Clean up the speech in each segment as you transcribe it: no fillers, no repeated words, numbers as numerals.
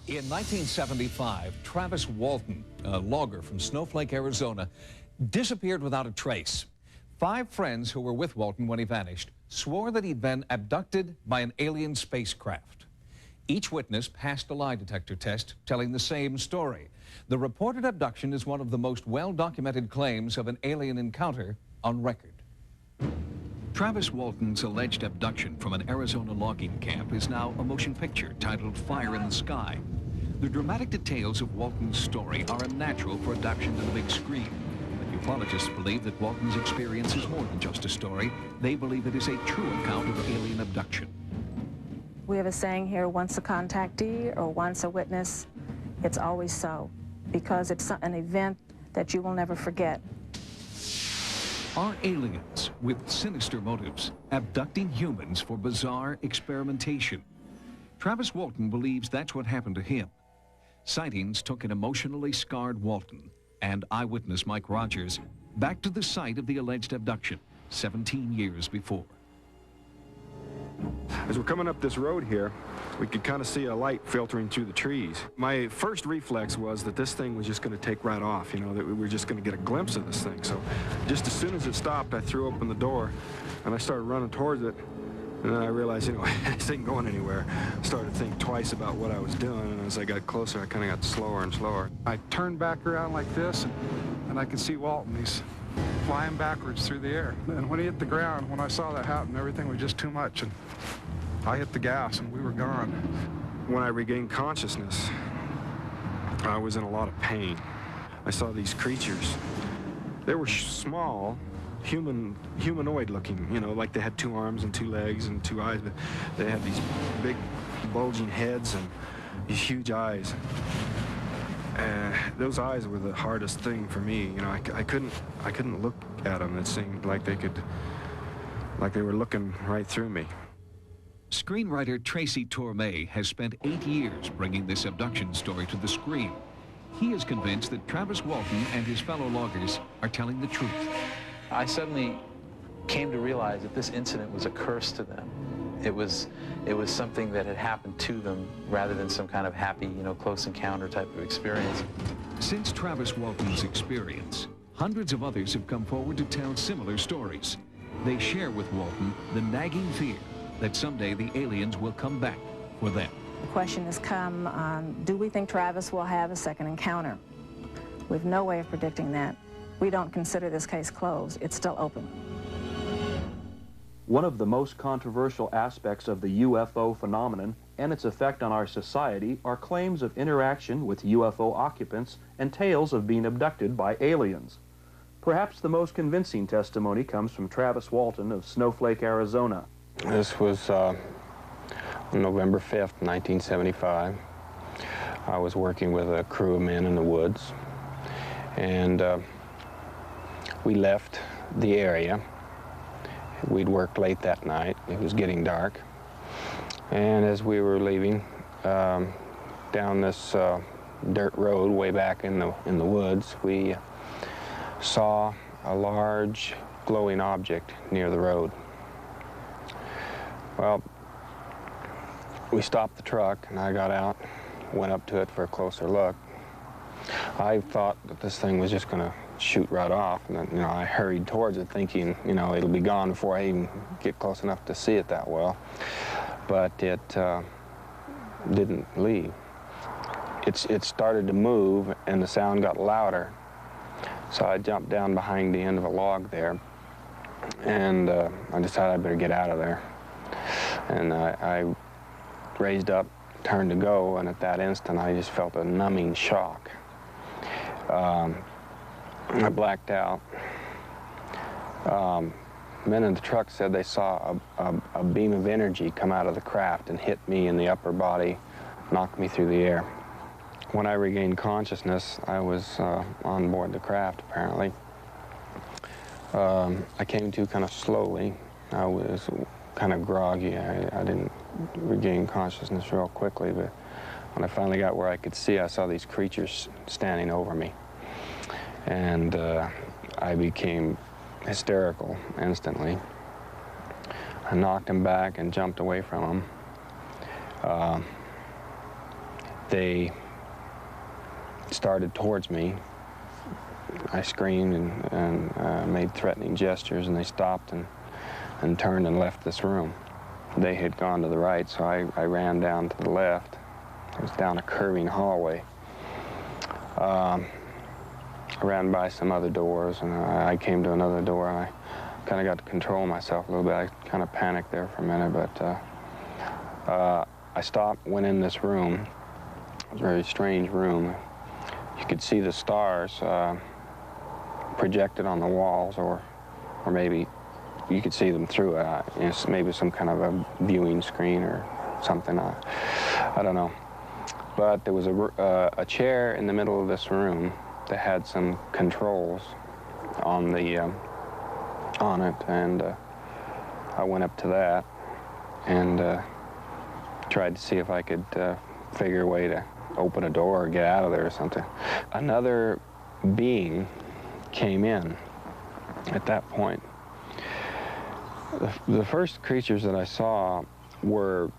In 1975, Travis Walton, a logger from Snowflake, Arizona, disappeared without a trace. 5 friends who were with Walton when he vanished swore that he'd been abducted by an alien spacecraft. Each witness passed a lie detector test, telling the same story. The reported abduction is one of the most well-documented claims of an alien encounter on record. Travis Walton's alleged abduction from an Arizona logging camp is now a motion picture titled Fire in the Sky. The dramatic details of Walton's story are unnatural for adaptation to the big screen. But ufologists believe that Walton's experience is more than just a story. They believe it is a true account of alien abduction. We have a saying here, once a contactee or once a witness, it's always so, because it's an event that you will never forget. Are aliens with sinister motives abducting humans for bizarre experimentation? Travis Walton believes that's what happened to him. Sightings took an emotionally scarred Walton and eyewitness Mike Rogers back to the site of the alleged abduction 17 years before. As we're coming up this road here, we could kind of see a light filtering through the trees. My first reflex was that this thing was just going to take right off, you know, that we were just going to get a glimpse of this thing. So just as soon as it stopped, I threw open the door and I started running towards it. And then I realized, you know, this ain't going anywhere. I started to think twice about what I was doing, and as I got closer, I kind of got slower and slower. I turned back around like this, and I could see Walton. He's flying backwards through the air. And when he hit the ground, when I saw that happen, everything was just too much, and I hit the gas, and we were gone. When I regained consciousness, I was in a lot of pain. I saw these creatures. They were small, humanoid looking, you know, like they had 2 arms and 2 legs and 2 eyes, but they had these big bulging heads and these huge eyes. Those eyes were the hardest thing for me. You know, I couldn't look at them. It seemed like they were looking right through me. Screenwriter Tracy Torme has spent 8 years bringing this abduction story to the screen. He is convinced that Travis Walton and his fellow loggers are telling the truth. I suddenly came to realize that this incident was a curse to them. It was something that had happened to them rather than some kind of happy, you know, close encounter type of experience. Since Travis Walton's experience, hundreds of others have come forward to tell similar stories. They share with Walton the nagging fear that someday the aliens will come back for them. The question has come on, do we think Travis will have a second encounter? We have no way of predicting that. We don't consider this case closed. It's still open. One of the most controversial aspects of the UFO phenomenon and its effect on our society are claims of interaction with UFO occupants and tales of being abducted by aliens. Perhaps the most convincing testimony comes from Travis Walton of Snowflake, Arizona. This was on November 5th, 1975. I was working with a crew of men in the woods, and we left the area. We'd worked late that night. It was getting dark. And as we were leaving down this dirt road way back in the woods, we saw a large glowing object near the road. Well, we stopped the truck and I got out, went up to it for a closer look. I thought that this thing was just going to shoot right off, and then, you know, I hurried towards it thinking, you know, it'll be gone before I even get close enough to see it that well. But it didn't leave. It started to move and the sound got louder. So I jumped down behind the end of a log there, and I decided I better get out of there. And I raised up, turned to go, and at that instant I just felt a numbing shock. I blacked out. Men in the truck said they saw a beam of energy come out of the craft and hit me in the upper body, knocked me through the air. When I regained consciousness, I was on board the craft, apparently. I came to kind of slowly. I was kind of groggy. I didn't regain consciousness real quickly, but when I finally got where I could see, I saw these creatures standing over me. And I became hysterical instantly. I knocked him back and jumped away from him. They started towards me. I screamed and made threatening gestures, and they stopped and turned and left this room. They had gone to the right, so I ran down to the left. It was down a curving hallway. I ran by some other doors, and I came to another door, and I kind of got to control myself a little bit. I kind of panicked there for a minute, but I stopped, went in this room. It was a very strange room. You could see the stars projected on the walls, or maybe you could see them through maybe some kind of a viewing screen or something. I don't know. But there was a chair in the middle of this room that had some controls on the on it, and I went up to that and tried to see if I could figure a way to open a door or get out of there or something. Another being came in at that point. The first creatures that I saw were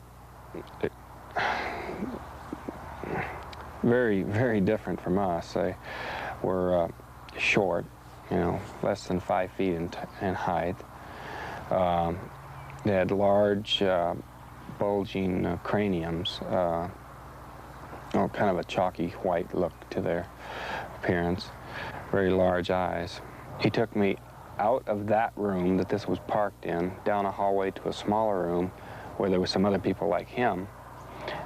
very, very different from us. They were short, you know, less than 5 feet in height. They had large, bulging craniums, kind of a chalky white look to their appearance, very large eyes. He took me out of that room that this was parked in, down a hallway to a smaller room where there were some other people like him,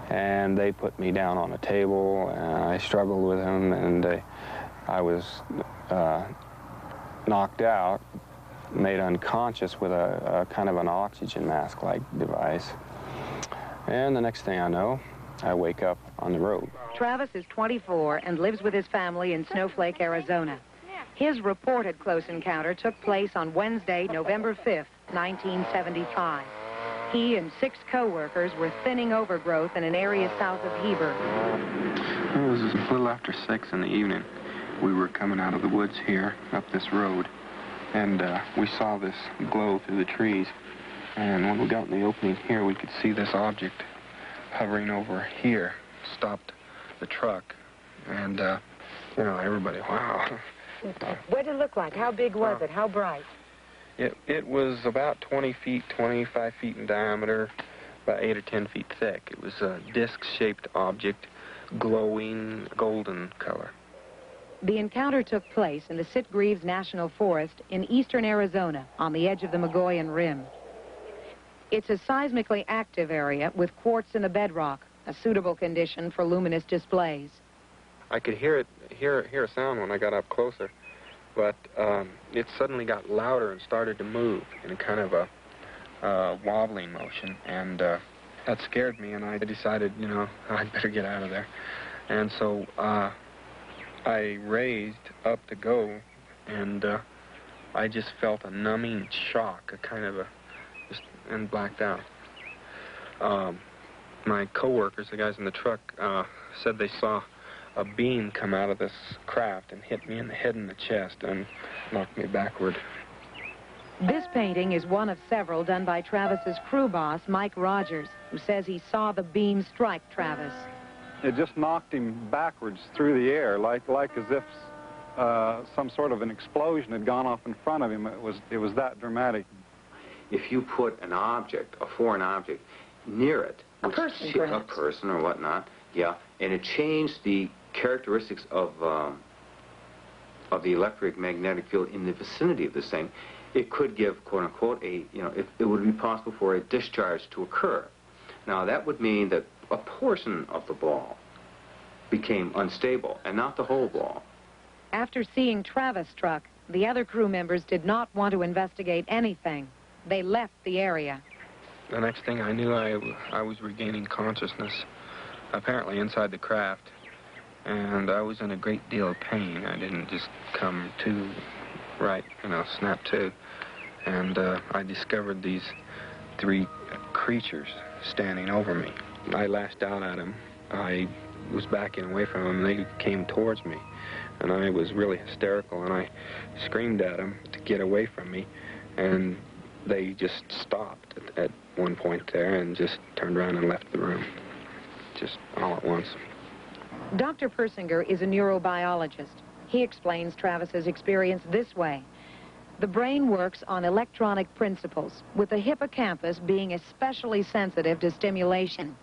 and they put me down on a table, and I struggled with him, and I was knocked out, made unconscious with a kind of an oxygen mask-like device. And the next thing I know, I wake up on the road. Travis is 24 and lives with his family in Snowflake, Arizona. His reported close encounter took place on Wednesday, November 5th, 1975. He and 6 co-workers were thinning overgrowth in an area south of Heber. It was a little after 6 in the evening. We were coming out of the woods here, up this road, and we saw this glow through the trees. And when we got in the opening here, we could see this object hovering over here, stopped the truck, and, you know, everybody, wow. What did it look like? How big was it? How bright? It was about 20 feet, 25 feet in diameter, about 8 or 10 feet thick. It was a disc-shaped object, glowing golden color. The encounter took place in the Sitgreaves National Forest in eastern Arizona, on the edge of the Mogollon Rim. It's a seismically active area with quartz in the bedrock, a suitable condition for luminous displays. I could hear a sound when I got up closer, but it suddenly got louder and started to move in a kind of a wobbling motion, and that scared me, and I decided, you know, I'd better get out of there. And so I raised up to go, and I just felt a numbing shock, a kind of and blacked out. My co-workers, the guys in the truck, said they saw a beam come out of this craft and hit me in the head and the chest and knocked me backward. This painting is one of several done by Travis's crew boss, Mike Rogers, who says he saw the beam strike Travis. It just knocked him backwards through the air, like as if some sort of an explosion had gone off in front of him. It was that dramatic. If you put an object, a foreign object, near it, a person or whatnot, yeah, and it changed the characteristics of the electric magnetic field in the vicinity of this thing, it could give, quote unquote, it would be possible for a discharge to occur. Now that would mean that a portion of the ball became unstable and not the whole ball. After seeing Travis struck, the other crew members did not want to investigate anything. They left the area. The next thing I knew, I was regaining consciousness, apparently inside the craft, and I was in a great deal of pain. I didn't just come to right, snap to. And I discovered these 3 creatures standing over me. I lashed out at them. I was backing away from them, and they came towards me. And I was really hysterical, and I screamed at them to get away from me, and they just stopped at one point there and just turned around and left the room, just all at once. Dr. Persinger is a neurobiologist. He explains Travis's experience this way. The brain works on electronic principles, with the hippocampus being especially sensitive to stimulation.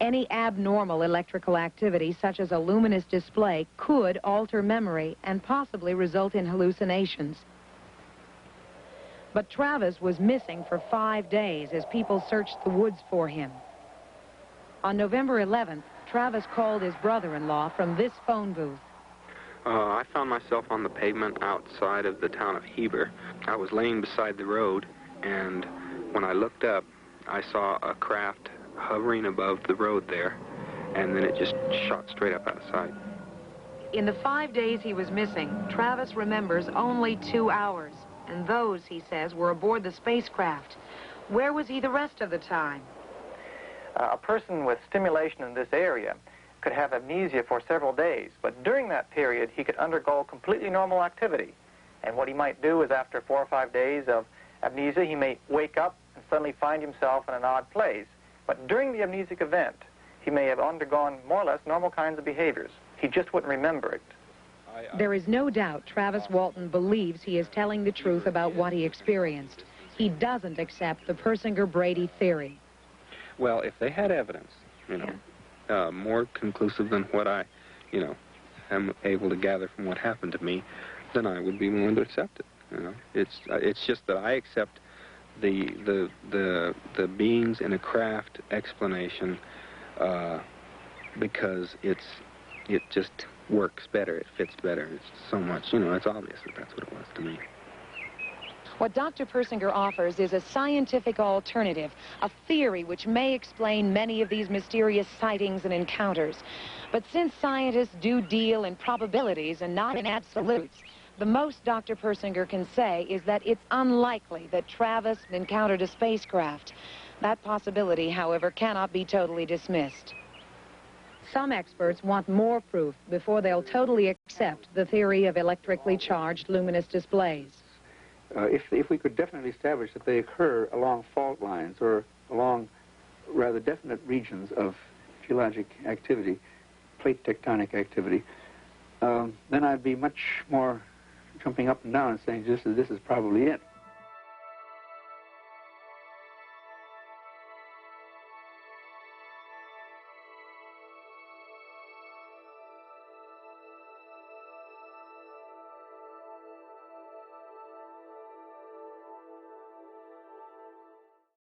Any abnormal electrical activity, such as a luminous display, could alter memory and possibly result in hallucinations. But Travis was missing for 5 days as people searched the woods for him. On November 11th, Travis called his brother-in-law from this phone booth. I found myself on the pavement outside of the town of Heber. I was laying beside the road, and when I looked up, I saw a craft hovering above the road there, and then it just shot straight up out of sight. In the 5 days he was missing, Travis remembers only 2 hours, and those, he says, were aboard the spacecraft. Where was he the rest of the time? A person with stimulation in this area could have amnesia for several days, but during that period he could undergo completely normal activity. And what he might do is after 4 or 5 days of amnesia, he may wake up and suddenly find himself in an odd place. But during the amnesic event, he may have undergone more or less normal kinds of behaviors. He just wouldn't remember it. There is no doubt Travis Walton believes he is telling the truth about what he experienced. He doesn't accept the Persinger-Brady theory. Well, if they had evidence, more conclusive than what I, am able to gather from what happened to me, then I would be willing to accept it. It's just that I accept the beings in a craft explanation because it just works better, it fits better. It's so much, it's obvious that that's what it was to me. What Dr. Persinger offers is a scientific alternative, a theory which may explain many of these mysterious sightings and encounters. But since scientists do deal in probabilities and not in absolutes, the most Dr. Persinger can say is that it's unlikely that Travis encountered a spacecraft. That possibility, however, cannot be totally dismissed. Some experts want more proof before they'll totally accept the theory of electrically charged luminous displays. If we could definitely establish that they occur along fault lines or along rather definite regions of geologic activity, plate tectonic activity, then I'd be much more jumping up and down and saying this is probably it.